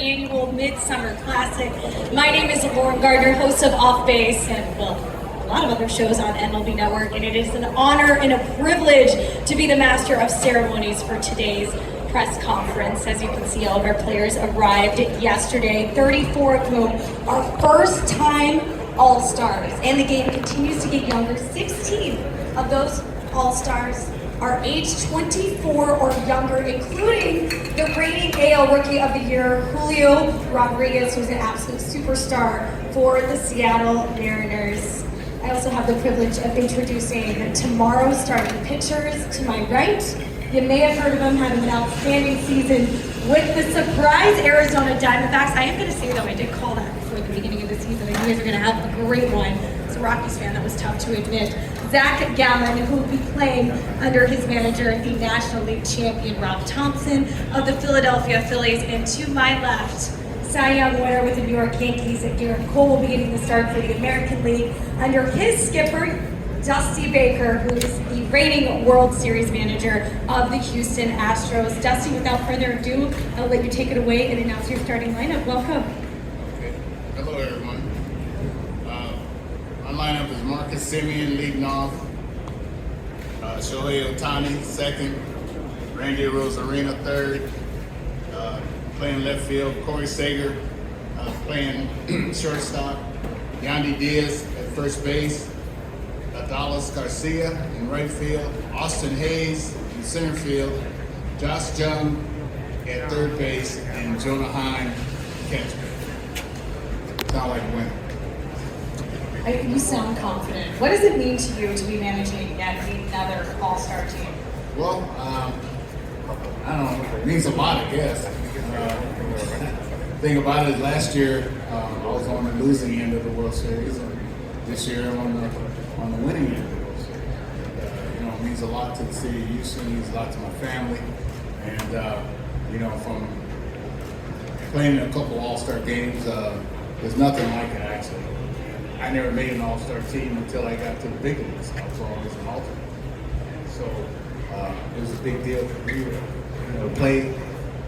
annual Midsummer Classic. My name is Lauren Gardner, host of Off Base, and well, a lot of other shows on MLB Network, and it is an honor and a privilege to be the master of ceremonies for today's press conference. As you can see, all of our players arrived yesterday, 34 of whom are first-time All-Stars, and the game continues to get younger. 16 of those All-Stars are age 24 or younger, including the reigning AL Rookie of the Year, Julio Rodriguez, who's an absolute superstar for the Seattle Mariners. I also have the privilege of introducing tomorrow's starting pitchers. To my right, you may have heard of him, having an outstanding season with the surprise Arizona Diamondbacks. I am going to say, though, I did call that before the beginning of the season. I knew you guys are going to have a great one. As a Rockies fan, that was tough to admit. Zach Gallen, who will be playing under his manager, the National League champion Rob Thompson of the Philadelphia Phillies. And to my left, Cy Young winner with the New York Yankees, and Garrett Cole will be getting the start for the American League under his skipper, Dusty Baker, who is the reigning World Series manager of the Houston Astros. Dusty, without further ado, I'll let you take it away and announce your starting lineup. Welcome. Okay. Hello, everyone. My lineup is Marcus Semien leading off, Shohei Ohtani second, Randy Rosarina third, playing left field, Corey Seager playing shortstop, Yandy Diaz at first base, Dallas Garcia in right field, Austin Hayes in center field, Josh Jung at third base, and Jonah Heim catcher. Sound like a winner. You sound confident. What does it mean to you to be managing yet another All-Star team? Well, I don't know. It means a lot, I guess. The thing about it, last year I was on the losing end of the World Series, and this year I'm on the winning end of the World Series. And, it means a lot to the city of Houston. It means a lot to my family, and from playing a couple All-Star games, there's nothing like it actually. I never made an All-Star team until I got to the big leagues. I was always an alternate. And so it was a big deal for me to play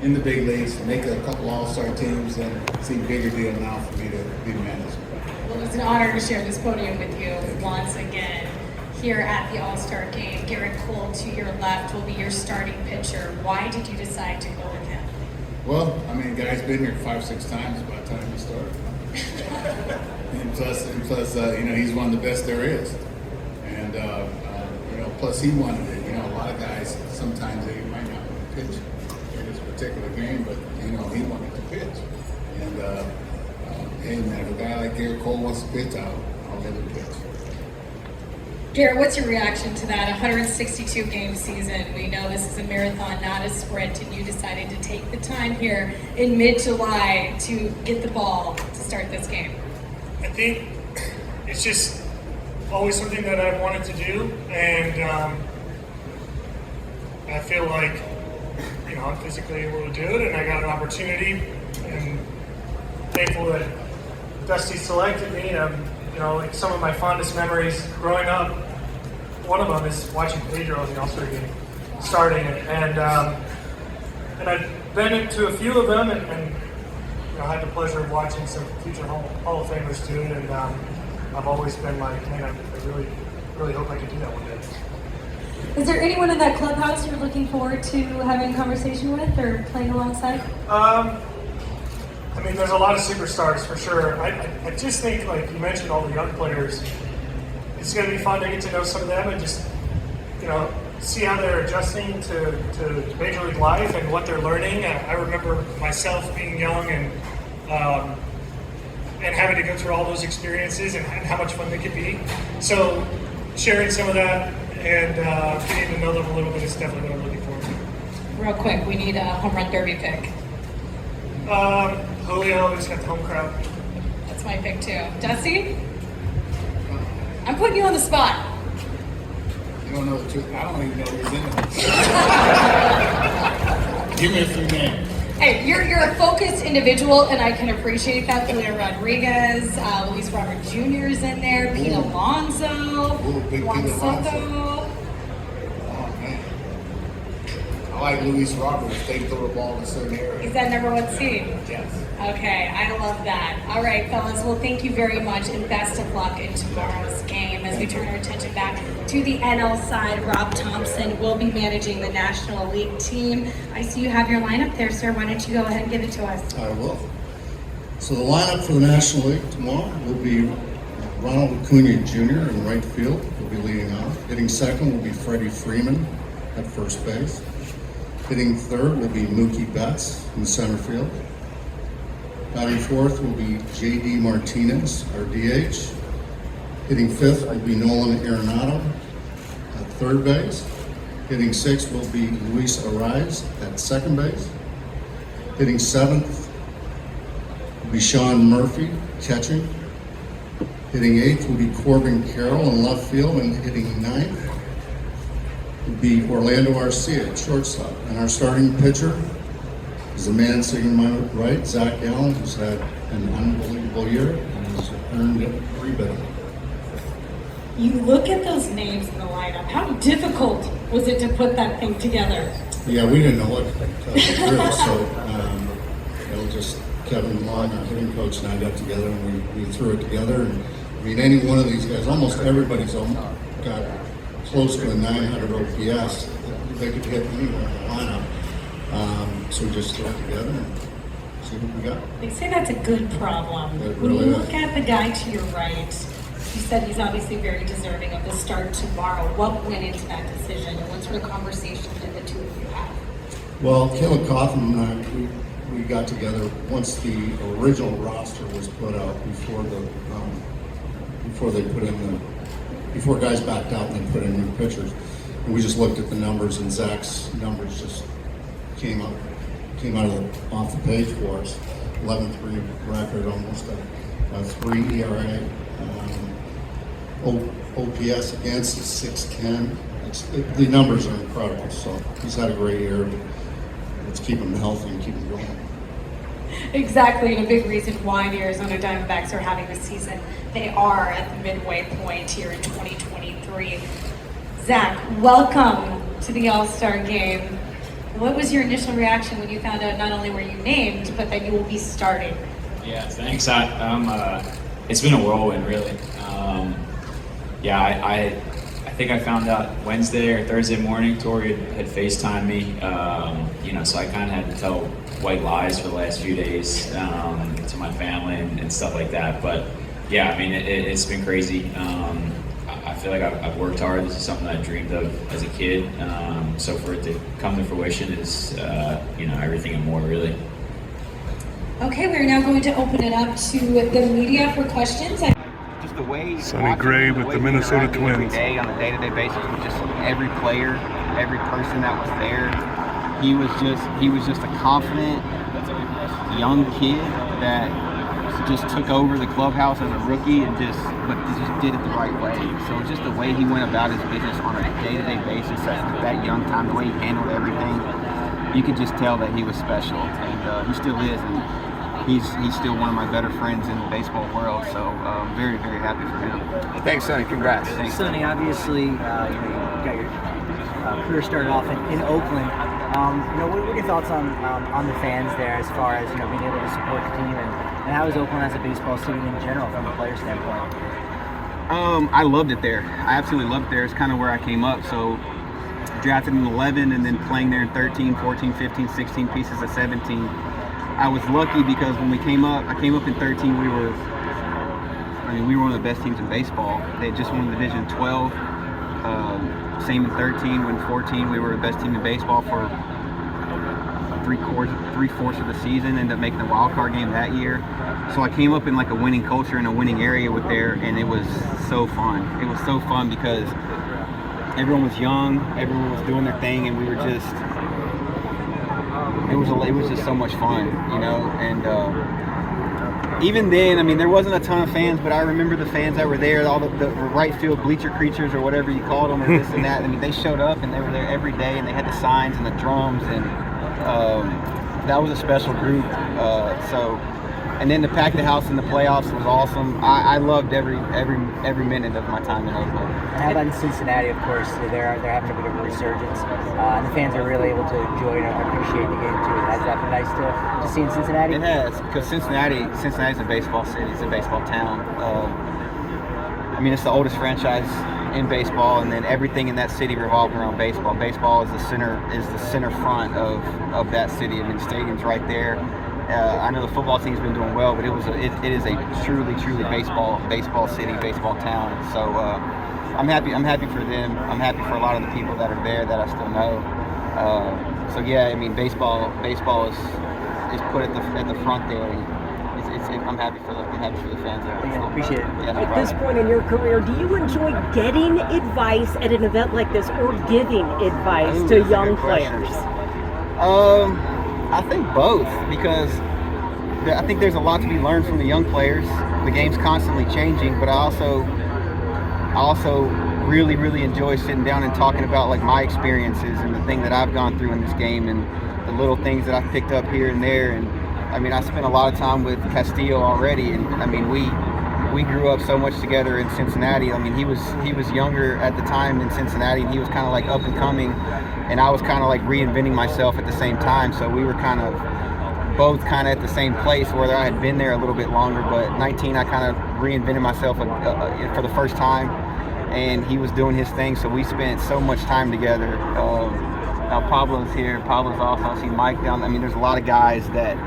in the big leagues, make a couple All-Star teams, and it's a bigger deal now for me to be the manager. Well, it's an honor to share this podium with you once again here at the All-Star Game. Garrett Cole, to your left, will be your starting pitcher. Why did you decide to go with him? Well, guy's been here 5-6 times by the time he started. And plus, he's one of the best there is. And, plus he wanted it. A lot of guys, sometimes they might not want to pitch in this particular game, but, he wanted to pitch. And, hey, man, if a guy like Garrett Cole wants to pitch, I'll let him pitch. Garrett, what's your reaction to that 162-game season? We know this is a marathon, not a sprint, and you decided to take the time here in mid-July to get the ball to start this game. I think it's just always something that I've wanted to do, and I feel like I'm physically able to do it, and I got an opportunity, and thankful that Dusty selected me. Like some of my fondest memories growing up, one of them is watching Pedro in the All Star Game, starting it, and I've been to a few of them, and I had the pleasure of watching some future Hall of Famers do it, and I've always been like, man, I really, really hope I can do that one day. Is there anyone in that clubhouse you're looking forward to having a conversation with or playing alongside? There's a lot of superstars for sure. I just think, like you mentioned, all the young players, it's going to be fun to get to know some of them and just, see how they're adjusting to Major League life and what they're learning. I remember myself being young and having to go through all those experiences and how much fun they could be. So sharing some of that and getting to know them a little bit is definitely what I'm looking forward to. Real quick, we need a home run derby pick. Julio has got the home crowd. That's my pick too. Dusty? I'm putting you on the spot. You don't know the truth. I don't even know who's in it. Give me a few names. Hey, you're a focused individual, and I can appreciate that. Julio Rodriguez, Luis Robert Jr. is in there, Pete Alonso, Juan Soto. Oh, man. I like Luis Robert if they throw the ball in a certain area. He's that number one seed. Yes. Okay, I love that. All right, fellas. Well, thank you very much, and best of luck in tomorrow's game. As we turn our attention back to the NL side, Rob Thompson will be managing the National League team. I see you have your lineup there, sir. Why don't you go ahead and give it to us? I will. So the lineup for the National League tomorrow will be Ronald Acuna Jr. in right field. Will be leading off. Hitting second will be Freddie Freeman at first base. Hitting third will be Mookie Betts in center field. Batting fourth will be J.D. Martinez, our DH. Hitting fifth will be Nolan Arenado at third base. Hitting sixth will be Luis Arraez at second base. Hitting seventh will be Sean Murphy, catching. Hitting eighth will be Corbin Carroll in left field, and hitting ninth will be Orlando Arcia at shortstop. And our starting pitcher is the man sitting on my right, Zach Gallen, who's had an unbelievable year and has earned it every bit of it. You look at those names in the lineup. How difficult was it to put that thing together? Yeah, we didn't know what to do, so just Kevin Long, our hitting coach, and I got together and we threw it together. And I mean, any one of these guys, almost everybody's got close to a 900 OPS. They could hit anywhere in the lineup. So we just throw it together and see what we got. They say that's a good problem. It When really you is. look at the guy to your right, you said he's obviously very deserving of the start tomorrow. What went into that decision, and what sort of conversation did the two of you have? Well, Caleb Cotham and I, we got together once the original roster was put out before before guys backed out and they put in new pitchers. And we just looked at the numbers, and Zach's numbers just came off the page for us. 11-3 record, almost a 3 ERA. OPS against is 610. The numbers are incredible. So he's had a great year. But let's keep him healthy and keep him going. Exactly, and a big reason why the Arizona Diamondbacks are having the season they are at the midway point here in 2023. Zach, welcome to the All Star Game. What was your initial reaction when you found out not only were you named, but that you will be starting? Yeah, thanks. It's been a whirlwind, really. I think I found out Wednesday or Thursday morning. Tori had FaceTimed me, so I kind of had to tell white lies for the last few days to my family and stuff like that. But yeah, I mean, it's been crazy. I feel like I've worked hard. This is something I dreamed of as a kid. So for it to come to fruition is, everything and more, really. Okay, we're now going to open it up to the media for questions. Just the way Sonny Gray with the Minnesota every Twins. day on a day-to-day basis with just every player, every person that was there. He was just a confident young kid that just took over the clubhouse as a rookie and just did it the right way. So just the way he went about his business on a day-to-day basis at that young time, the way he handled everything, you could just tell that he was special, and he still is. And he's still one of my better friends in the baseball world, so I'm very, very happy for him. Thanks, Sonny. Congrats. Thanks. Sonny, obviously, you got your career started off in Oakland. What are your thoughts on the fans there as far as being able to support the team, and how is Oakland as a baseball city in general from a player standpoint? I loved it there. I absolutely loved it there. It's kind of where I came up. So drafted in 11 and then playing there in 13, 14, 15, 16 pieces of 17. I was lucky because when I came up in 13, we were one of the best teams in baseball. They just won Division 12. Same in 13. When 14, we were the best team in baseball for three-fourths of the season. Ended up making the wild card game that year. So I came up in like a winning culture and a winning area with there, and it was so fun. It was so fun because everyone was young, everyone was doing their thing, and we were just. It was just so much fun, and even then, I mean, there wasn't a ton of fans, but I remember the fans that were there, all the right field bleacher creatures or whatever you called them, or this and that. I mean, they showed up and they were there every day, and they had the signs and the drums, and that was a special group. So And then to pack the house in the playoffs was awesome. I loved every minute of my time in Oakland. And how about in Cincinnati? Of course, they're having a bit of a resurgence, and the fans are really able to enjoy and appreciate the game too. Has that been nice to see in Cincinnati? It has, because Cincinnati's a baseball city. It's a baseball town. I mean, it's the oldest franchise in baseball, and then everything in that city revolved around baseball. Baseball is the center front of that city. I mean, the stadium's right there. I know the football team's been doing well, but it is a truly baseball city, baseball town. So I'm happy for them. I'm happy for a lot of the people that are there that I still know. So yeah, I mean, baseball is put at the front there. I'm happy for the fans there. Yeah, appreciate it. Yeah, no At this problem. point in your career, do you enjoy getting advice at an event like this or giving advice Ooh, to that's a young good question. players? I think both, because I think there's a lot to be learned from the young players. The game's constantly changing, but I also really enjoy sitting down and talking about like my experiences and the thing that I've gone through in this game and the little things that I've picked up here and there. And I mean, I spent a lot of time with Castillo already, and I mean, we grew up so much together in Cincinnati. I mean, he was younger at the time in Cincinnati, and he was kind of like up and coming, and I was kind of like reinventing myself at the same time. So we were kind of both kind of at the same place, where I had been there a little bit longer. But 19, I kind of reinvented myself for the first time, and he was doing his thing. So we spent so much time together. Now Pablo's here. Pablo's also. I see Mike down. I mean, there's a lot of guys that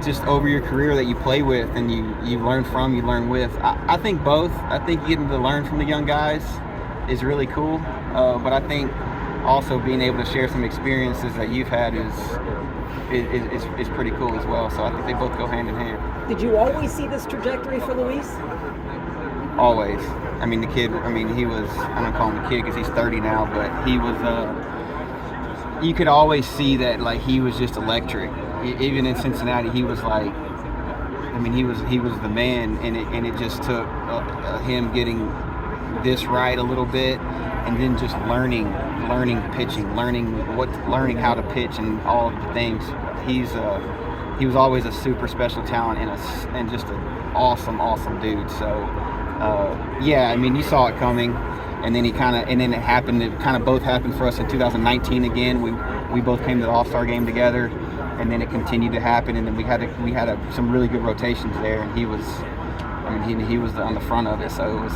just over your career that you play with and you learn from, you learn with. I think both. I think getting to learn from the young guys is really cool, but I think also being able to share some experiences that you've had is pretty cool as well. So I think they both go hand in hand. Did you always see this trajectory for Luis? Always. I mean, the kid, I mean, he was, I don't call him a kid because he's 30 now, but he was, you could always see that, like, he was just electric. Even in Cincinnati, he was like, I mean, he was the man, and it just took him getting this right a little bit, and then just learning pitching, learning how to pitch and all of the things. He was always a super special talent and just an awesome dude. So yeah, I mean, you saw it coming, and then it happened. It kind of both happened for us in 2019 again. We both came to the All Star Game together, and then it continued to happen, and then we had some really good rotations there, and he was on the front of it. So it was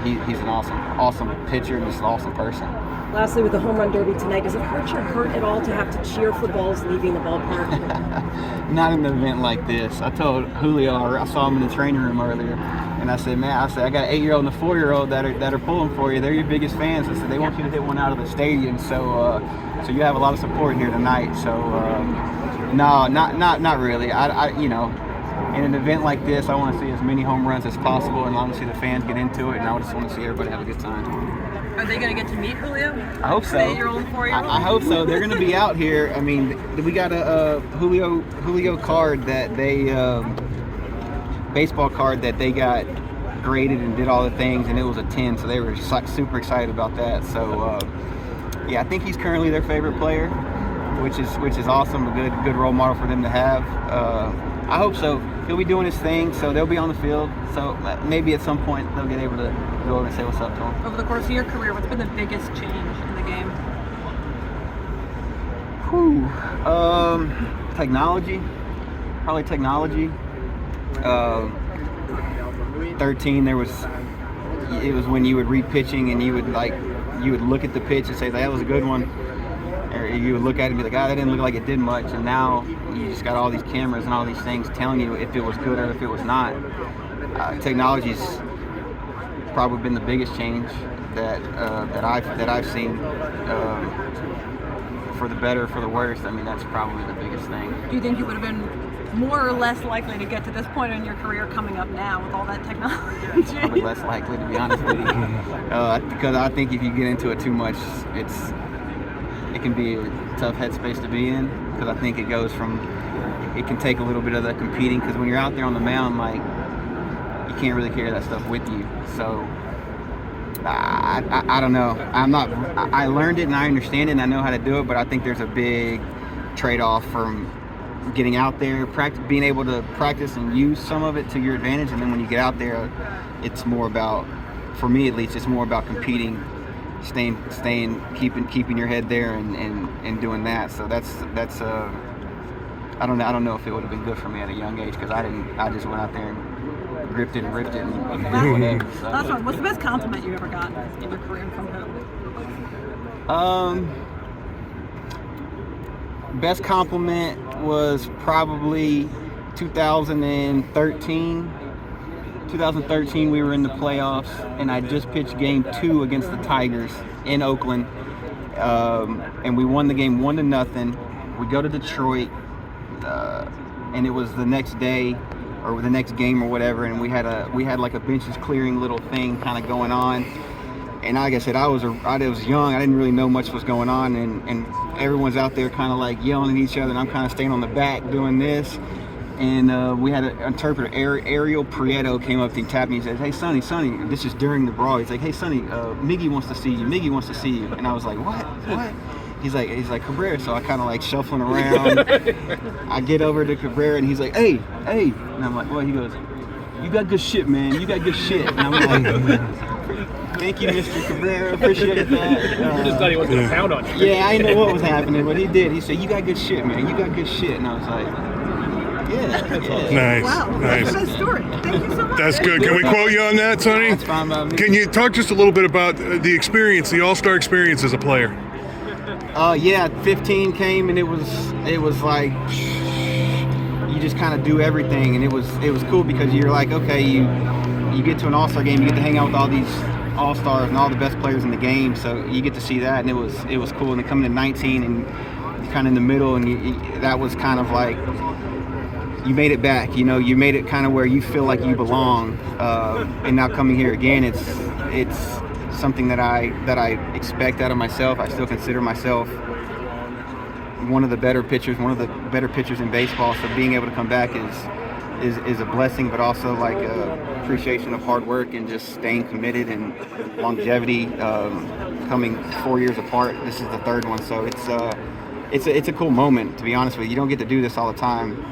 he's an awesome pitcher and just an awesome person. Lastly, with the home run derby tonight, does it hurt your heart at all to have to cheer for balls leaving the ballpark? Not in an event like this. I told Julio, I saw him in the training room earlier, and I said, man, I got an 8-year-old and a 4-year-old that are pulling for you. They're your biggest fans. I said they want you to hit one out of the stadium. So you have a lot of support here tonight. So no, not really. I in an event like this, I want to see as many home runs as possible, and I want to see the fans get into it, and I just want to see everybody have a good time. Are they going to get to meet Julio? I hope so. The 8-year-old, 4-year-old? I hope so. They're going to be out here. I mean, we got a Julio card that they baseball card that they got graded and did all the things, and it was a 10. So they were super excited about that. So yeah, I think he's currently their favorite player, which is awesome. A good role model for them to have. I hope so. He'll be doing his thing, so they'll be on the field. So maybe at some point they'll get able to go over and say what's up to him. Over the course of your career, what's been the biggest change in the game? Technology. Probably technology. 13, it was when you would read pitching and you would look at the pitch and say that was a good one. Or you would look at it and be like, that didn't look like it did much. And now you just got all these cameras and all these things telling you if it was good or if it was not. Technology's probably been the biggest change that I've seen, for the better, for the worse. I mean, that's probably the biggest thing. Do you think you would have been more or less likely to get to this point in your career coming up now with all that technology? Probably less likely, to be honest with you, because I think if you get into it too much, it can be a tough headspace to be in, because I think it can take a little bit of the competing, because when you're out there on the mound, like, you can't really carry that stuff with you. So I don't know. I learned it and I understand it and I know how to do it, but I think there's a big trade-off from getting out there, being able to practice and use some of it to your advantage. And then when you get out there, it's more about, for me at least, it's more about competing, keeping your head there and doing that. So that's I don't know if it would have been good for me at a young age, because I just went out there and gripped it and ripped it and whatever. So. That's right. What's the best compliment you ever got in your career from who? Best compliment was probably 2013. 2013, we were in the playoffs, and I just pitched game 2 against the Tigers in Oakland, and we won the game 1-0. We go to Detroit, and it was the next day or the next game or whatever, and we had like a benches clearing little thing kind of going on. And like I said, I was young. I didn't really know much was going on, and everyone's out there kind of like yelling at each other, and I'm kind of staying on the back doing this. And we had an interpreter, Ariel Prieto, came up to me, tapped me, and said, "Hey, Sonny, this is during the brawl. He's like, hey, Sonny, Miggy wants to see you. And I was like, what? He's like, Cabrera. So I kind of like shuffling around. I get over to Cabrera, and he's like, hey. And I'm like, what? He goes, you got good shit, man. You got good shit. And I'm like, thank you, Mr. Cabrera. Appreciate that. You just thought he was going to pound on you. Yeah, I didn't know what was happening, but he did. He said, you got good shit, man. You got good shit. And I was like, yeah. Nice. Wow, Nice. that's a good story. Thank you so much. That's good. Can we quote you on that, Sonny? That's fine by me. Can you talk just a little bit about the experience, the All-Star experience as a player? Yeah, 15 came, and it was like you just kind of do everything, and it was cool because you're like, okay, you get to an All-Star game, you get to hang out with all these All-Stars and all the best players in the game, so you get to see that, and it was cool. And then coming to 19 and kind of in the middle, and that was kind of like you made it back. You made it kind of where you feel like you belong. And now coming here again, it's something that I expect out of myself. I still consider myself one of the better pitchers in baseball. So being able to come back is a blessing, but also like a appreciation of hard work and just staying committed and longevity. Coming 4 years apart, this is the 3rd one, so it's a cool moment, to be honest with you. You don't get to do this all the time.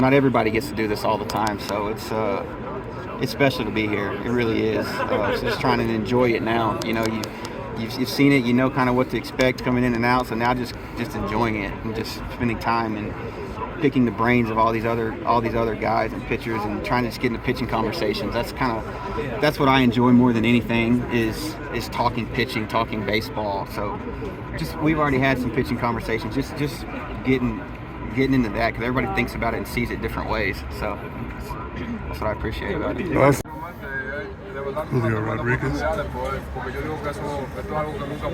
Not everybody gets to do this all the time, so it's special to be here. It really is. So just trying to enjoy it now. You've seen it. You know kind of what to expect coming in and out. So now just enjoying it and just spending time and picking the brains of all these other guys and pitchers and trying to just get into pitching conversations. That's what I enjoy more than anything is talking pitching, talking baseball. So we've already had some pitching conversations. Just getting into that, because everybody thinks about it and sees it different ways. So that's what I appreciate about it. Awesome. Julio Rodriguez. Porque yo digo que esto es algo que nunca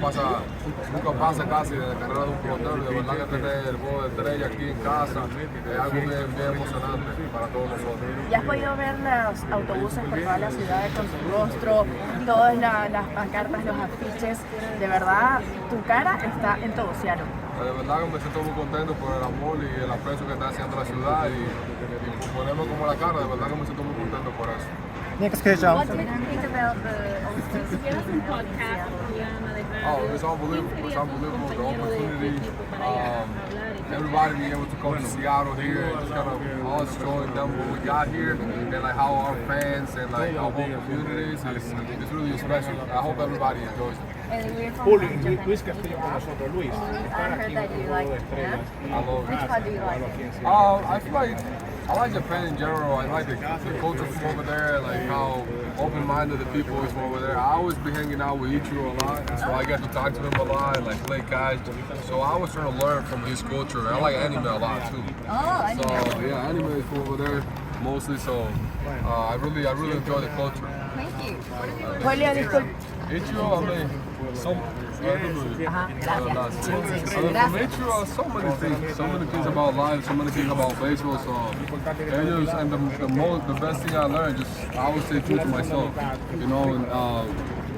pasa casi en la carrera de un pelotero. De verdad que tener el juego de estrella aquí en casa es algo bien emocionante para todos nosotros. ¿Ya has podido ver los autobuses por toda la ciudad con tu rostro, todas las pancartas, los afiches? De verdad, tu cara está en todo Seattle. De verdad que me siento muy contento por el amor y el aprecio que está haciendo la ciudad y ponerme como la cara. De verdad que me siento muy contento por eso. Next question. What do you think about the All-Star Game? Oh, it's unbelievable. It's unbelievable. The opportunity, everybody being able to come to Seattle here, just kind of us showing them what we got here, and like how our fans and like our whole community is really special. I hope everybody enjoys it. And we're from Luis Castillo con nosotros. Luis. I heard that you like Japan. I love it. Which part do you like? I feel like I like Japan in general. I like the culture from over there, like how open-minded the people is from over there. I always be hanging out with Ichiro a lot, so I get to talk to him a lot and like play catch. So I was trying to learn from his culture. I like anime a lot too. Oh, anime. So yeah, anime is from over there mostly. So I really enjoy the culture. Thank you. Julia, disculpe. Ichiro, I mean, from Ichiro, so many things about life, so many things about baseball. So and the best thing I learned, I always stay true to myself. And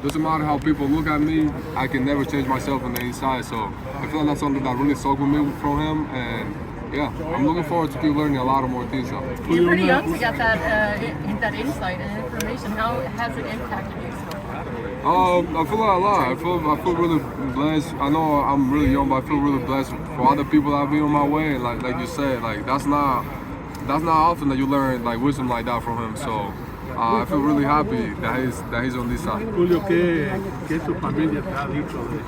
doesn't matter how people look at me, I can never change myself on the inside. So I feel like that's something that really stuck with me from him, and yeah, I'm looking forward to keep learning a lot of more things. You're pretty young to get that insight and information. How has it impacted you so far? I feel like a lot. I feel really blessed. I know I'm really young, but I feel really blessed for other people that have been on my way. And like you said, like that's not often that you learn like wisdom like that from him. So I feel really happy that he's on this side. Julio, ¿qué tu familia te ha dicho de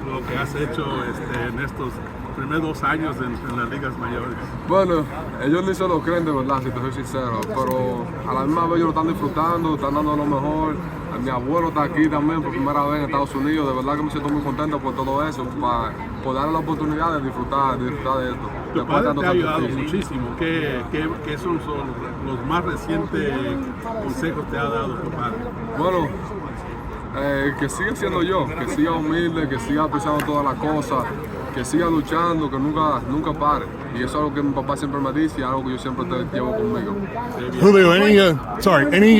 lo que has hecho en estos primeros 2 años en las ligas mayores? Bueno, ellos ni se lo creen de verdad, si te soy sincero, pero a la misma vez ellos lo están disfrutando, están dando lo mejor. Mi abuelo está aquí también por primera vez en Estados Unidos, de verdad que me siento muy contento por todo eso, por darle la oportunidad de disfrutar de esto. Tu padre te ha ayudado muchísimo. ¿Qué son los más recientes consejos que te ha dado tu padre? Bueno, que siga siendo yo, que siga humilde, que siga apreciando todas las cosas, que siga luchando, que nunca pare. Y eso es algo que mi papá siempre me dice y algo que yo siempre llevo conmigo. Julio, any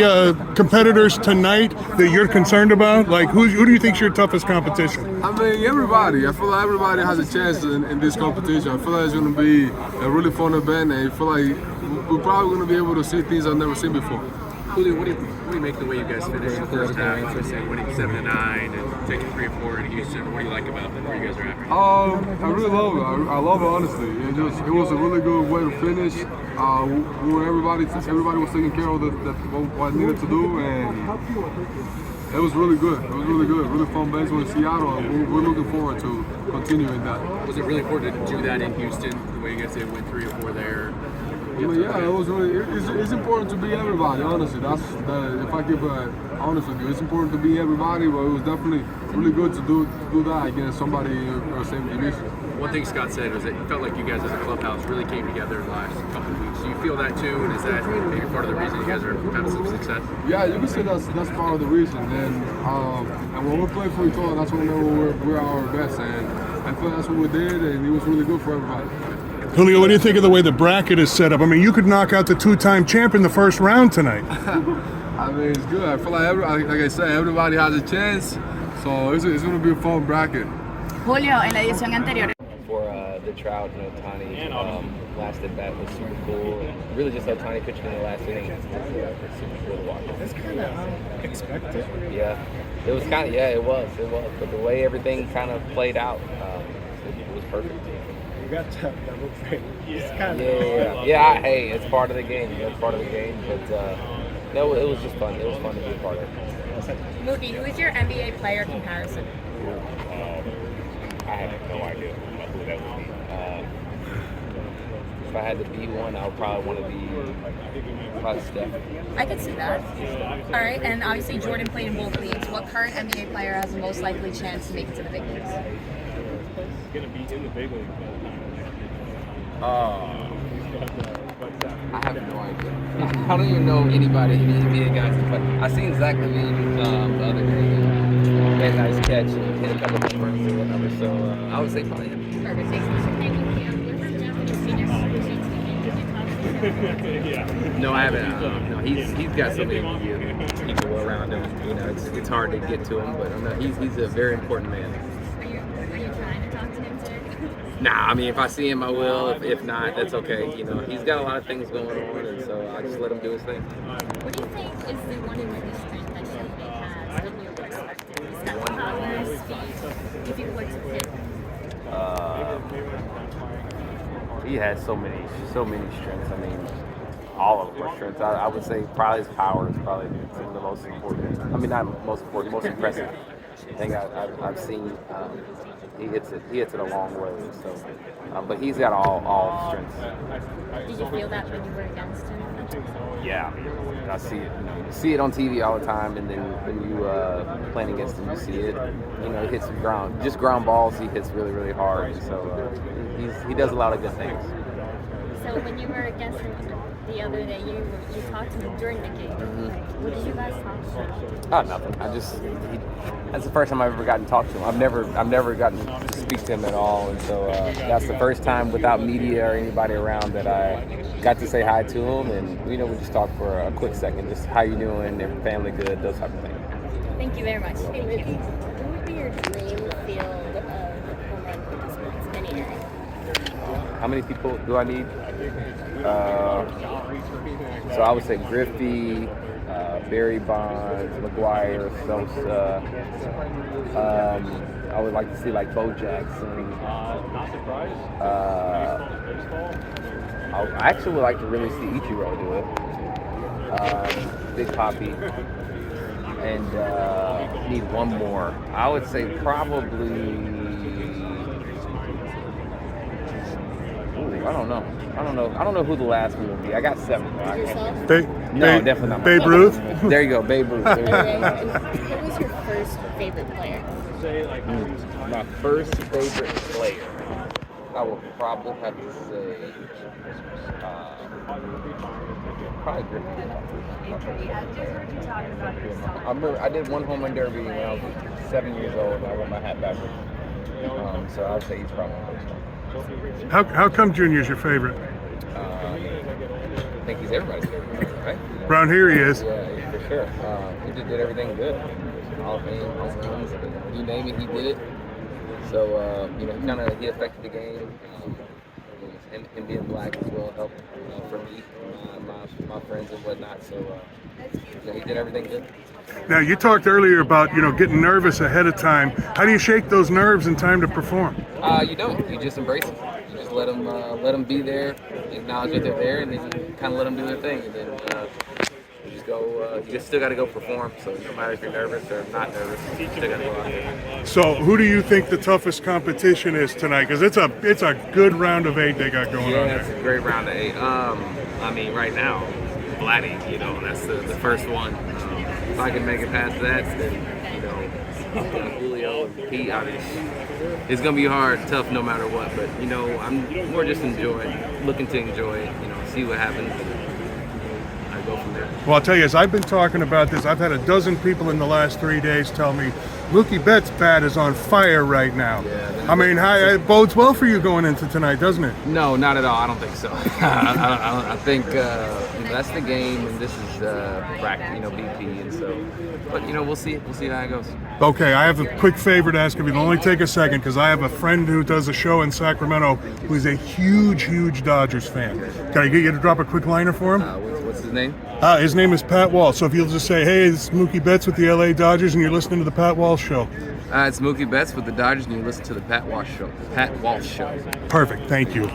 competitors tonight that you're concerned about? Like, who do you think's your toughest competition? I mean, everybody. I feel like everybody has a chance in this competition. I feel like it's going to be a really fun event, and I feel like we're probably going to be able to see things I've never seen before. Julio, what do you make the way you guys finished the first half, winning 7-9 and taking 3-4 in Houston? What do you like about where you guys are at? I really love it. I love it, honestly. It was a really good way to finish. Everybody was taking care of what needed to do, and it was really good. It was really good. Really fun baseball in Seattle, and we're looking forward to continuing that. Was it really important to do that in Houston, the way you guys did, win 3 or 4 there? Yeah, it was really. It's important to be everybody. Honestly, if I give honest with you, it's important to be everybody. But it was definitely really good to do that against somebody in the same division. One thing Scott said was that he felt like you guys as a clubhouse really came together the last couple of weeks. Do you feel that too? And is that maybe part of the reason you guys are having some success? Yeah, you can say that's part of the reason. And when we play for each other, that's when we're our best. And I feel that's what we did, and it was really good for everybody. Julio, what do you think of the way the bracket is set up? I mean, you could knock out the 2-time champ in the first round tonight. I mean, it's good. I feel like I said, everybody has a chance, so it's going to be a fun bracket. Julio, en la edición anterior. For the Trout and Ohtani last at bat was super cool. Really just Ohtani pitching in the last inning. It's super cool to watch. That's kind of expected. Yeah, it was kind of, it was. But the way everything kind of played out, it was perfect. You got double play. Yeah. Hey, it's part of the game. It's part of the game. But no, it was just fun. It was fun to be a part of. Mookie, who is your NBA player comparison? I have no idea who that would be. If I had to be one, I would probably want to be Steph. I could see that. All right, and obviously Jordan played in both leagues. What current NBA player has the most likely chance to make it to the big leagues? Going to be in the big league. I have no idea. I don't even know anybody in the NBA guys to play. I seen Zach Levine the other day. He had a nice catch and hit a couple of runs or whatever. So I would say probably him. Perfect. No, I haven't. No, he's got so many people around him. You know, it's hard to get to him, but he's a very important man. Are you trying to talk to him today? Nah, I mean, if I see him, I will. If not, that's okay. You know, he's got a lot of things going on, and so I just let him do his thing. What do you think is the one biggest strength that Shelby has that you were expecting? He's got power, speed. If you were to pick. He has so many strengths. I mean, all of them are strengths. I would say probably his power is probably some of the most important. I mean, not most important, most impressive thing I've seen. He hits it a long way. So, but he's got all strengths. Did you feel that when you were against him? Yeah, I see it. You see it on TV all the time, and then when you playing against him, you see it. You know, he hits ground balls. He hits really, really hard. And so he does a lot of good things. So when you were against him the other day, you talked to him during the game. Mm-hmm. What did you guys talk about? Nothing. That's the first time I've ever gotten to talk to him. I've never gotten to speak to him at all, and so that's the first time without media or anybody around that I got to say hi to him, and we just talked for a quick second, just how you doing, your family good, those type of things. Thank you very much. Thank you. What would be your dream field of home run sports? Any area? How many people do I need? So I would say Griffey, Barry Bonds, McGuire, Sosa. I would like to see like Bo Jackson. I actually would like to really see Ichiro do it. Big Poppy. And need one more. I would say probably. Ooh, I don't know. I don't know who the last one will be. I got 7. No, definitely not. Babe Ruth? There you go, Babe Ruth. There you go. Who was your first favorite player? My first favorite player, I would probably have to say, probably Griffey. I remember I did one home run derby when I was 7 years old, and I won my hat backwards. So I would say he's probably my first one. How come Junior's your favorite? I think he's everybody's favorite, right? Around here he is. Yeah, for sure. He just did everything good. All of fame, all runs, you name it, he did it. So, he affected the game. And being black as well helped for me, my friends and whatnot. So, he did everything good. Now, you talked earlier about, getting nervous ahead of time. How do you shake those nerves in time to perform? You don't. You just embrace them. You just let them be there, acknowledge that they're there, and then you kind of let them do their thing. And then you just go. You just still got to go perform. So no matter if you're nervous or not nervous, you still got to go out there. So, who do you think the toughest competition is tonight? Because it's a good round of 8 they got going on there. Yeah, it's a great round of 8. Right now, Vladdy, that's the first one. If I can make it past that, then Julio and Pete, it's gonna be hard, tough, no matter what. But I'm more just looking to enjoy it. See what happens, and I go from there. Well, I'll tell you, as I've been talking about this, I've had a dozen people in the last 3 days tell me Mookie Betts' bat is on fire right now. Yeah, it bodes well for you going into tonight, doesn't it? No, not at all. I don't think so. I think that's the game, and this is BP, and so. But we'll see. We'll see how it goes. Okay, I have a quick favor to ask of you. It'll only take a second because I have a friend who does a show in Sacramento who's a huge Dodgers fan. Can I get you to drop a quick liner for him? What's his name? His name is Pat Walsh. So if you'll just say, "Hey, it's Mookie Betts with the LA Dodgers," and you're listening to the Pat Walsh Show. It's Mookie Betts with the Dodgers, and you listen to the Pat Walsh Show. Pat Walsh Show. Perfect. Thank you.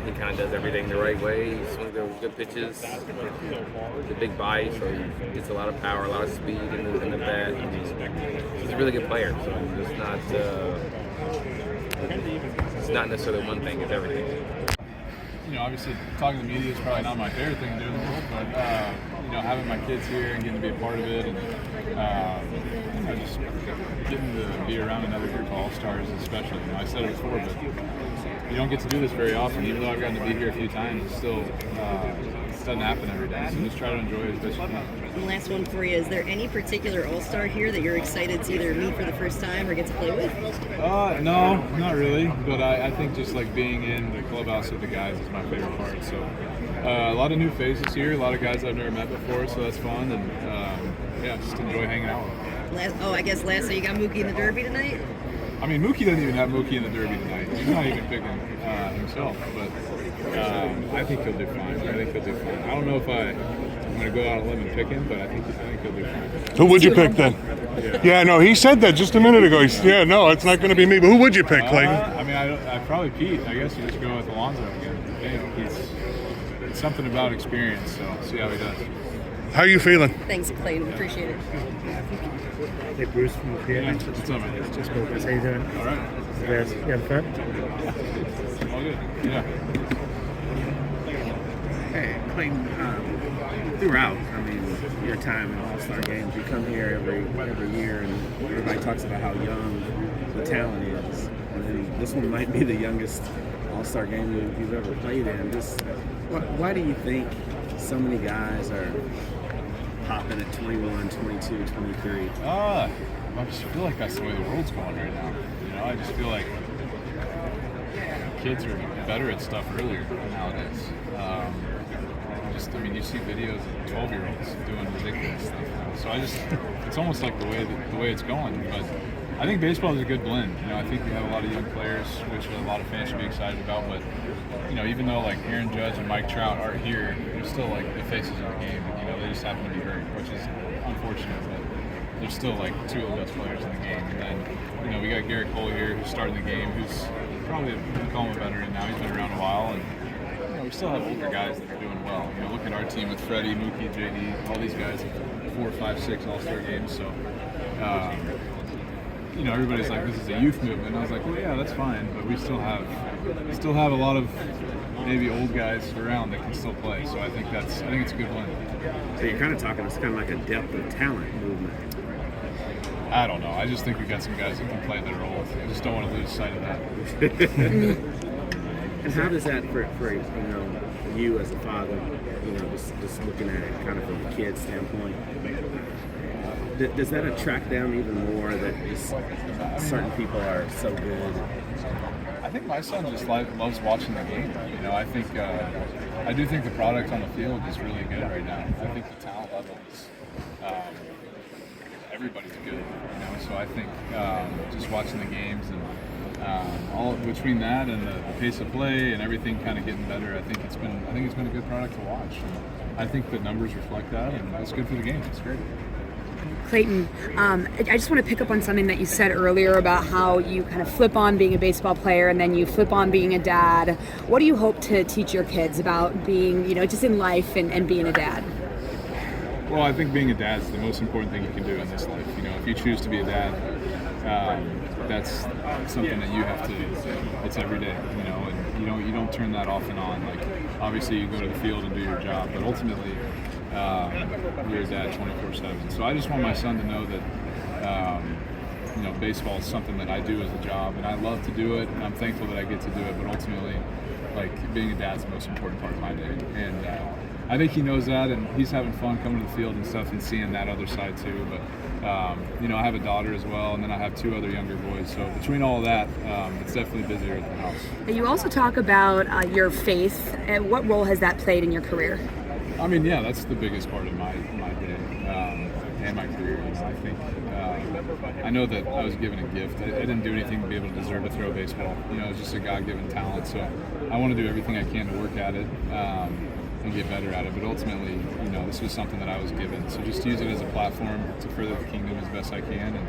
He kind of does everything the right way. He swings those good pitches, the big body, so he gets a lot of power, a lot of speed in the bat. He's a really good player, so it's not necessarily one thing; it's everything. Obviously talking to the media is probably not my favorite thing to do in the world, but having my kids here and getting to be a part of it, and just getting to be around another group of all-stars is special. I said it before, but you don't get to do this very often. Even though I've gotten to be here a few times, it still it doesn't happen every day. So just try to enjoy it as best you can. And last one for you: is there any particular all-star here that you're excited to either meet for the first time or get to play with? No, not really. But I think just like being in the clubhouse with the guys is my favorite part. So a lot of new faces here, a lot of guys I've never met before, so that's fun. And just enjoy hanging out with them. I guess lastly, you got Mookie in the Derby tonight? I mean, Mookie doesn't even have Mookie in the Derby tonight. He's not even picking himself, but I think he'll do fine. I don't know if I'm going to go out on a limb and pick him, but I think he'll do fine. Who would you pick then? Yeah, no, he said that just a minute ago. It's not going to be me, but who would you pick, Clayton? I'd probably Pete. I guess you just go with Alonso again. It's something about experience, so see how he does. How are you feeling? Thanks, Clayton. Appreciate it. Hey, Bruce from the Yeah, what's up, man? Just cool. How you doing? All right. You having fun? All good. Yeah. Hey, Clayton, throughout, your time in All Star Games, you come here every year, and everybody talks about how young the talent is. And then this one might be the youngest All Star Game you've ever played in. Just why do you think so many guys are popping at 21, 22, 23? I just feel like that's the way the world's going right now. I just feel like kids are better at stuff earlier nowadays. I mean, you see videos of 12-year-olds doing ridiculous stuff now. So it's almost like the way it's going. But I think baseball is a good blend. I think we have a lot of young players, which a lot of fans should be excited about. But even though like Aaron Judge and Mike Trout aren't here, they're still like the faces of the game. They just happen to be hurt, which is unfortunate. But they're still like two of the best players in the game. And then we got Garrett Cole here, who's starting the game, who's probably a veteran now. He's been around a while, and we still have older guys that are doing well. Look at our team with Freddie, Mookie, JD, all these guys, 4, 5, 6 All-Star games. So, everybody's like, this is a youth movement. And I was like, well, yeah, that's fine, but we still have a lot of maybe old guys around that can still play. So I think it's a good blend. So you're kind of talking, it's kind of like a depth of talent movement. I don't know. I just think we got some guys that can play that are old. I just don't want to lose sight of that. And how does that for you as a father, just looking at it kind of from a kid's standpoint, does that attract them even more that just certain people are so good? I think my son just loves watching the game. I do think the product on the field is really good right now. I think the talent level is everybody's good. So I think just watching the games and all between that and the pace of play and everything kind of getting better, I think it's been a good product to watch. And I think the numbers reflect that, and that's good for the game. It's great. Clayton, I just want to pick up on something that you said earlier about how you kind of flip on being a baseball player and then you flip on being a dad. What do you hope to teach your kids about being, just in life and being a dad? Well, I think being a dad is the most important thing you can do in this life. If you choose to be a dad, that's something that you have to. It's every day, and you don't turn that off and on. Like obviously, you go to the field and do your job, but ultimately, you're a dad 24/7. So I just want my son to know that baseball is something that I do as a job, and I love to do it, and I'm thankful that I get to do it. But ultimately, like being a dad is the most important part of my day, and I think he knows that, and he's having fun coming to the field and stuff and seeing that other side too. But I have a daughter as well, and then I have 2 other younger boys. So between all of that, it's definitely busier at the house. You also talk about your faith. And what role has that played in your career? I mean, yeah, that's the biggest part of my day and my career. I think I know that I was given a gift. I didn't do anything to be able to deserve to throw a baseball. It's just a God-given talent. So I want to do everything I can to work at it. And get better at it, but ultimately, this was something that I was given. So just use it as a platform to further the kingdom as best I can, and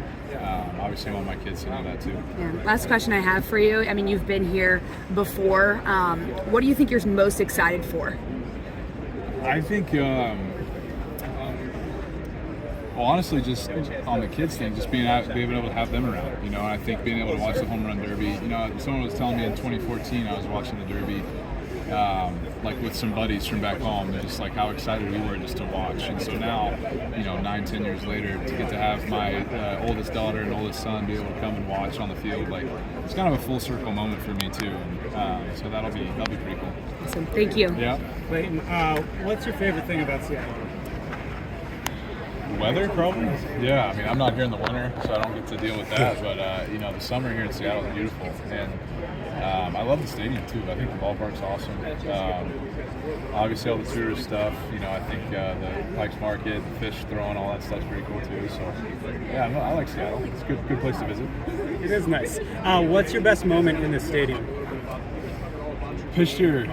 obviously I want my kids to know that too. Yeah. Last question I have for you. I mean, you've been here before. What do you think you're most excited for? I think, honestly, just on the kids thing, just being able to have them around. I think being able to watch the home run derby. Someone was telling me in 2014 I was watching the derby. With some buddies from back home, just like how excited we were just to watch. And so now, 9-10 years later, to get to have my oldest daughter and oldest son be able to come and watch on the field, it's kind of a full circle moment for me too. And so that'll be pretty cool. Awesome. Thank you. Yeah. Clayton, what's your favorite thing about Seattle? Weather, probably. Yeah, I mean, I'm not here in the winter, so I don't get to deal with that. But the summer here in Seattle is beautiful, and I love the stadium too. I think the ballpark's awesome. Obviously, all the tourist stuff. I think the Pikes Market, fish throwing, all that stuff's pretty cool too. So, yeah, I like Seattle. It's a good place to visit. It is nice. What's your best moment in the stadium? Pitched here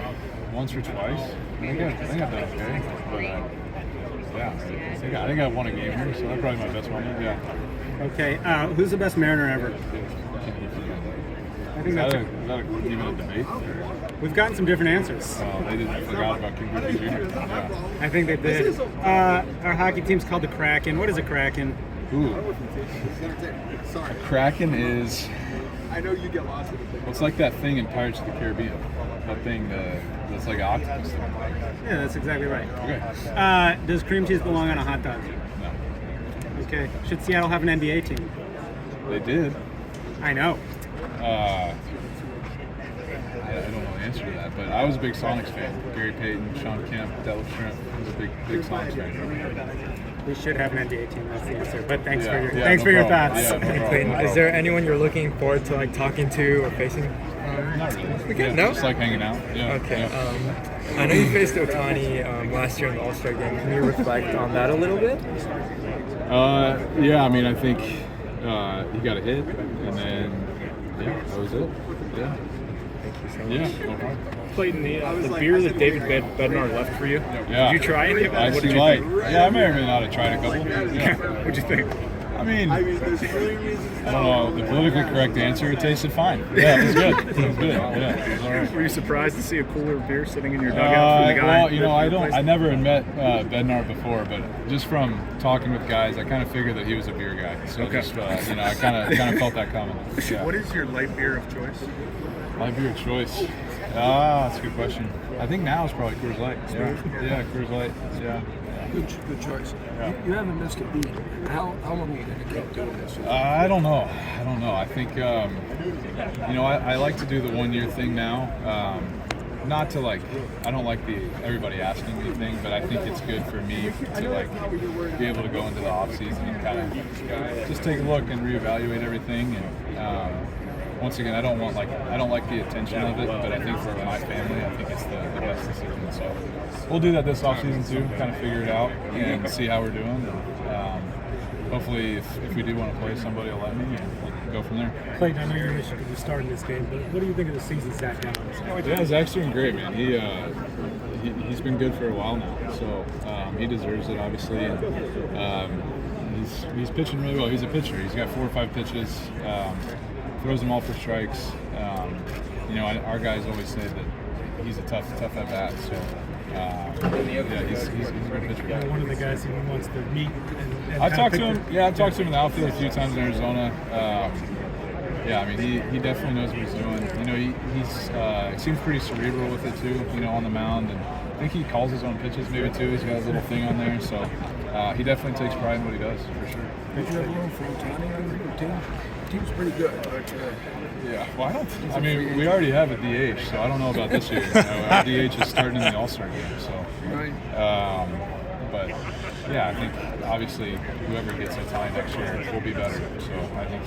once or twice. I think I've done okay. But, yeah, I think I won a game here, so that's probably my best moment. Yeah. Okay. Who's the best Mariner ever? I think that's even a debate. We've gotten some different answers. They didn't forgot about King Griffey Jr. Yeah. I think they did. Our hockey team's called the Kraken. What is a Kraken? Ooh. A Kraken is. I know you get lost. It's like that thing in Pirates of the Caribbean. That thing that's like an octopus. Yeah, that's exactly right. Okay. Does cream cheese belong on a hot dog? No. Okay. Should Seattle have an NBA team? They did. I know. I don't know the answer to that, but I was a big Sonics fan. Gary Payton, Sean Kemp, Dallas Shrimp. I was a big Sonics fan. We should have an NBA team. That's the answer. But thanks for your thoughts. Yeah, no Clayton, is there anyone you're looking forward to talking to or facing Not really. Okay, Yeah, no? Just like hanging out. Yeah. Okay. Yeah. I know you faced Otani last year in the All Star Game. Can you reflect on that a little bit? Yeah, I mean, I think he got a hit, and then that was it. Yeah. Thank you so much. Yeah. No problem. Clayton, the beer that David Bednar left for you. Yeah. Did you try any of that? What did you like. think? Yeah, I may or may not have tried a couple. Yeah. What'd you think? I mean, I don't know. The politically correct answer, it tasted fine. Yeah, it was good. It was good. Yeah, it was all right. Were you surprised to see a cooler beer sitting in your dugout from the guy? Well, you know, I never had met Bednar before, but just from talking with guys, I kind of figured that he was a beer guy. So just, you know, I kind of felt that coming. Yeah. What is your light beer of choice? Light beer of choice. That's a good question. I think now it's probably Coors Light. Yeah, Coors Light. Yeah. Good choice. Yeah. You haven't missed a beat. How long are you going to keep doing this? I don't know. I think, you know, I like to do the 1 year thing now. Not to like, I don't like the everybody asking me thing, but I think it's good for me to like be able to go into the off season and kind of just take a look and reevaluate everything. And once again, I don't like the attention of it, but I think for my family, I think it's the best decision. So we'll do that this off season too, kind of figure it out and see how we're doing. And hopefully, if we do want to play, somebody will let me, and we'll go from there. Clayton, I know you're interested in starting this game, but what do you think of the season Zach Gallen? Yeah, Zach's doing great, man. He's been good for a while now, so he deserves it, obviously. And he's pitching really well. He's a pitcher. He's got 4 or 5 pitches. Throws them all for strikes. You know, our guys always say that he's a tough at bat. So yeah, he's a good pitcher. One of the guys he wants to meet. And I talked to him. Yeah, I talked to him in the outfield a few times in Arizona. Yeah, I mean, he definitely knows what he's doing. You know, he seems pretty cerebral with it too. You know, on the mound, and I think he calls his own pitches maybe too. He's got a little thing on there, so he definitely takes pride in what he does for sure. Did you have room for Otani on your team? Team's pretty good, but yeah. Well, I mean, we already have a DH, so I don't know about this year. You know, our DH is starting in the All Star Game, so. Right. But yeah, I think obviously whoever gets Otani next year will be better. So I think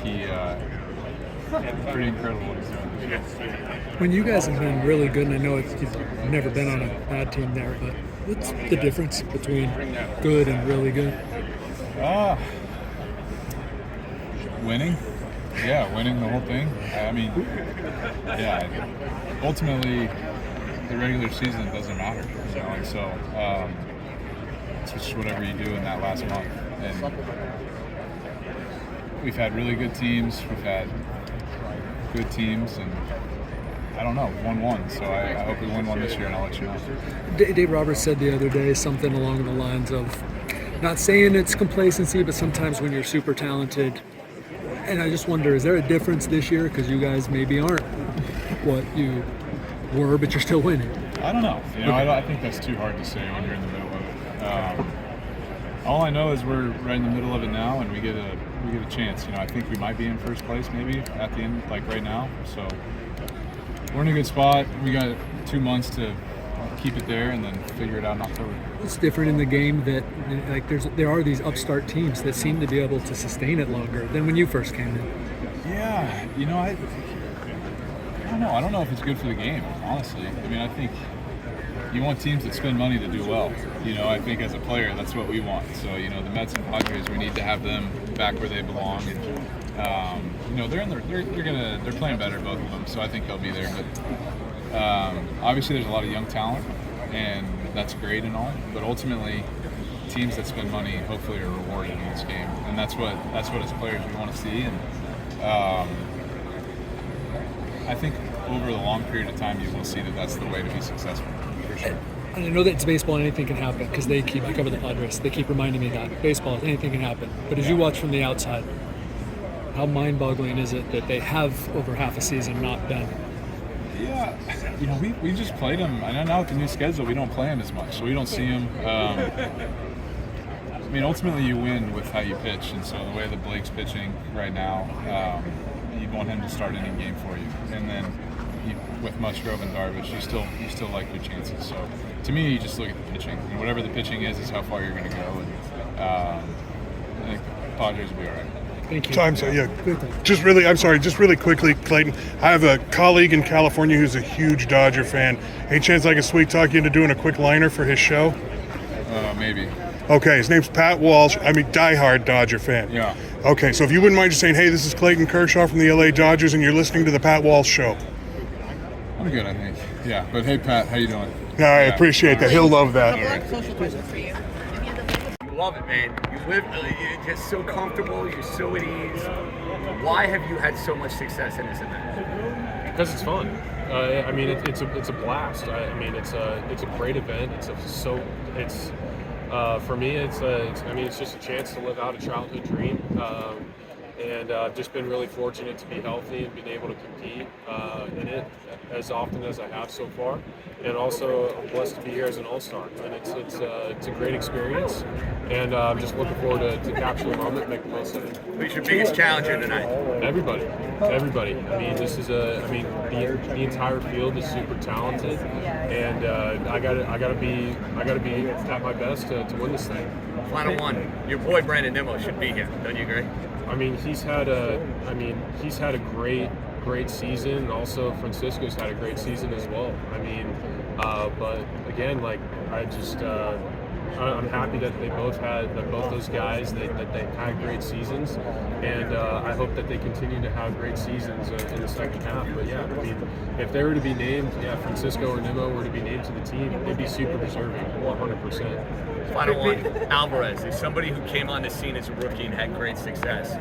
pretty incredible what he's doing. when you guys have been really good, and I know you've never been on a bad team there, but what's the difference between good and really good? Winning. Yeah, winning the whole thing. I mean, yeah, ultimately, the regular season doesn't matter, you know, and so it's just whatever you do in that last month. And we've had really good teams, we've had good teams, and I don't know, 1-1, so I hope we win one this year, and I'll let you know. Dave Roberts said the other day something along the lines of, not saying it's complacency, but sometimes when you're super talented. And I just wonder, is there a difference this year? Because you guys maybe aren't what you were, but you're still winning. I don't know. You know, I think that's too hard to say when you're in the middle of it. All I know is we're right in the middle of it now, and we get a chance. You know, I think we might be in first place maybe at the end, like right now. So we're in a good spot. We got 2 months to keep it there and then figure it out in October. It's different in the game that like there are these upstart teams that seem to be able to sustain it longer than when you first came in. Yeah, you know, I don't know. I don't know if it's good for the game, honestly. I mean, I think you want teams that spend money to do well. You know, I think as a player, that's what we want. So, you know, the Mets and Padres, we need to have them back where they belong. And, you know, they're playing better, both of them. So I think they'll be there. But obviously, there's a lot of young talent, and that's great and all. But ultimately, teams that spend money hopefully are rewarded in this game, and that's what as players we want to see. And I think over the long period of time, you will see that that's the way to be successful, for sure. And I know that it's baseball and anything can happen because I cover the Padres. They keep reminding me that baseball, anything can happen. But as you watch from the outside, how mind-boggling is it that they have over half a season not been? Yeah, you know, we just played them. I know now with the new schedule, we don't play them as much, so we don't see them. I mean, ultimately, you win with how you pitch, and so the way that Blake's pitching right now, you'd want him to start any game for you. And then with Musgrove and Darvish, you still like your chances. So to me, you just look at the pitching, and whatever the pitching is how far you're going to go. And I think the Padres will be all right. Thank you. I'm sorry, just really quickly, Clayton. I have a colleague in California who's a huge Dodger fan. Any chance I can sweet talk you into doing a quick liner for his show? Maybe. Okay, his name's Pat Walsh. Diehard Dodger fan. Yeah. Okay, so if you wouldn't mind just saying, hey, this is Clayton Kershaw from the LA Dodgers, and you're listening to the Pat Walsh Show. I'm good, I think. Yeah, but hey, Pat, how you doing? I appreciate that. He'll love that. All right. Social question for you. You love it, man. You live, you're just so comfortable. You're so at ease. Why have you had so much success in this event? Because it's fun. I mean, it's a blast. I mean, it's a great event. For me, it's just a chance to live out a childhood dream. And I've just been really fortunate to be healthy and been able to compete in it as often as I have so far. And also, I'm blessed to be here as an All-Star. And it's a great experience. And I'm just looking forward to capture the moment and make the most of it. Who's your biggest challenger tonight? Everybody. I mean, the entire field is super talented, and I gotta be at my best to win this thing. Final one. Your boy Brandon Nimmo should be here. Don't you agree? I mean, he's had a great season. And also, Francisco's had a great season as well. I mean, but again, I'm happy that both those guys that they had great seasons, and I hope that they continue to have great seasons in the second half. But yeah, I mean, if they were to be named, Francisco or Nimmo were to be named to the team, they'd be super deserving, 100%. Final one. Alvarez is somebody who came on the scene as a rookie and had great success.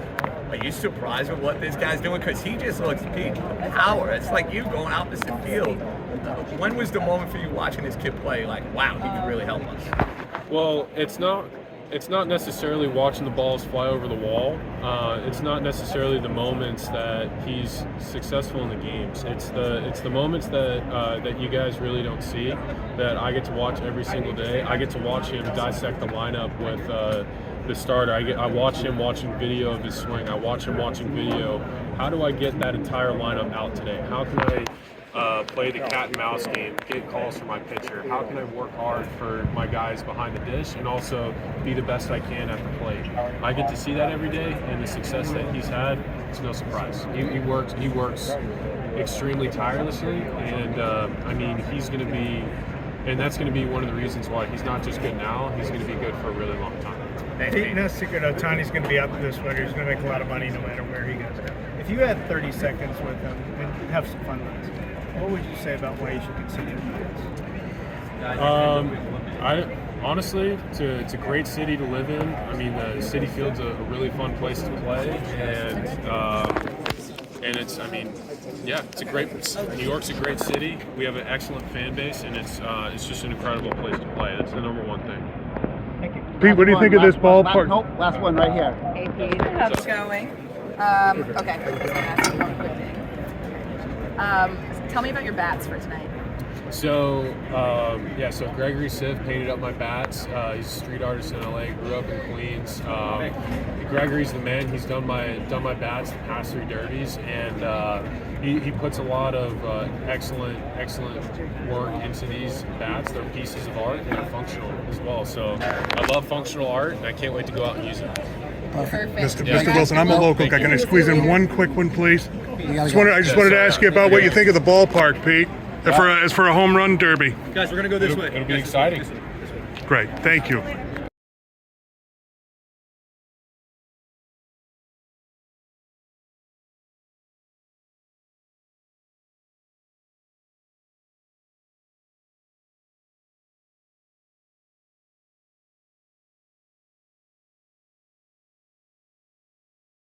Are you surprised with what this guy's doing? Because he just looks peak power. It's like you going out to the field. When was the moment for you watching this kid play? Like, wow, he could really help us. Well, it's not necessarily watching the balls fly over the wall. It's not necessarily the moments that he's successful in the games. It's the moments that you guys really don't see, that I get to watch every single day. I get to watch him dissect the lineup with the starter. I watch him watching video of his swing. I watch him watching video. How do I get that entire lineup out today? How can I play the cat and mouse game, get calls for my pitcher? How can I work hard for my guys behind the dish and also be the best I can at the plate? I get to see that every day, and the success that he's had, it's no surprise. He works extremely tirelessly, and I mean, he's going to be, and that's going to be one of the reasons why he's not just good now, he's going to be good for a really long time. Pete, no secret, Ohtani's going to be out this winter. He's going to make a lot of money no matter where he goes. If you had 30 seconds with him and have some fun with him, what would you say about why you should consider I honestly, it's a great city to live in. I mean, the Citi Field's a really fun place to play, and it's, I mean, yeah, it's a great. New York's a great city. We have an excellent fan base, and it's just an incredible place to play. That's the number one thing. Thank you. Pete, what do you think of this ballpark? Last one right here. Hey Pete, how's it going? Okay, I was gonna ask you one quick thing. Tell me about your bats for tonight. So Gregory Siff painted up my bats. He's a street artist in LA, grew up in Queens. Gregory's the man. He's done my bats the past 3 derbies, and he puts a lot of excellent work into these bats. They're pieces of art, and they're functional as well. So I love functional art, and I can't wait to go out and use it. Perfect. Mr. Wilson, I'm a local guy. Can I squeeze in one quick one, please? I just wanted to ask you about what you think of the ballpark, Pete, as for a home run derby. Guys, we're going to go this way. It'll be exciting. Great. Thank you.